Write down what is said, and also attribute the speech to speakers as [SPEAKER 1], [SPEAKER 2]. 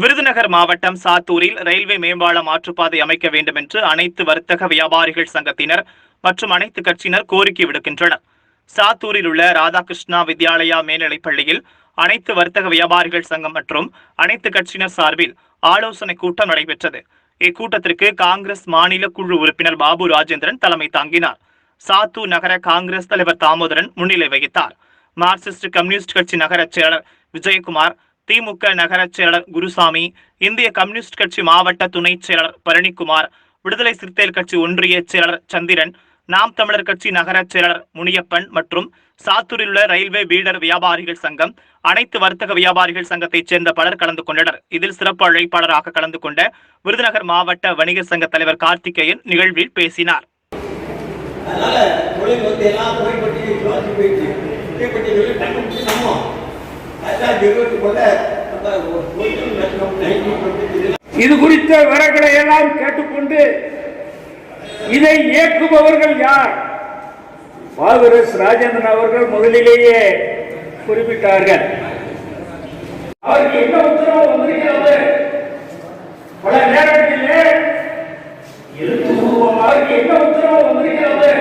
[SPEAKER 1] விருதுநகர் மாவட்டம் சாத்தூரில் ரயில்வே மேம்பால மாற்றுப்பாதை அமைக்க வேண்டும் என்று அனைத்து வர்த்தக வியாபாரிகள் சங்கத்தினர் மற்றும் அனைத்து கட்சியினர் கோரிக்கை விடுக்கின்றனர். சாத்தூரில் உள்ள ராதாகிருஷ்ணா வித்யாலயா மேல்நிலைப் பள்ளியில் அனைத்து வர்த்தக வியாபாரிகள் சங்கம் மற்றும் அனைத்து கட்சியினர் சார்பில் ஆலோசனை கூட்டம் நடைபெற்றது. இக்கூட்டத்திற்கு காங்கிரஸ் மாநில குழு உறுப்பினர் பாபு ராஜேந்திரன் தலைமை தாங்கினார். சாத்தூர் நகர காங்கிரஸ் தலைவர் தாமோதரன் முன்னிலை வகித்தார். மார்க்சிஸ்ட் கம்யூனிஸ்ட் கட்சி நகர செயலர் விஜயகுமார், திமுக நகர செயலர் குருசாமி, இந்திய கம்யூனிஸ்ட் கட்சி மாவட்ட துணை செயலர் பழனிக்குமார், விடுதலை சிறுத்தைகள் கட்சி ஒன்றிய செயலர் சந்திரன், நாம் தமிழர் கட்சி நகர செயலர் முனியப்பன் மற்றும் சாத்தூரில் உள்ள ரயில்வே பீடர் வியாபாரிகள் சங்கம், அனைத்து வர்த்தக வியாபாரிகள் சங்கத்தைச் சேர்ந்த பலர் கலந்து கொண்டனர். இதில் சிறப்பு அழைப்பாளராக கலந்து கொண்ட விருதுநகர் மாவட்ட வணிகர் சங்க தலைவர் கார்த்திகேயன் நிகழ்வில் பேசினார்.
[SPEAKER 2] இது குறித்த விவரங்களை எல்லாம் கேட்டுக்கொண்டு இதை இயக்குபவர்கள் யார்? பாபுரஸ் ராஜேந்திரன் அவர்கள் முதலிலேயே குறிப்பிட்டார்கள். அவருக்கு என்ன உத்தரவு வந்திருக்கிறது? பல நேரங்களிலே எழுத்துப்பூர்வமாக என்ன உத்தரவு வந்திருக்கிறது?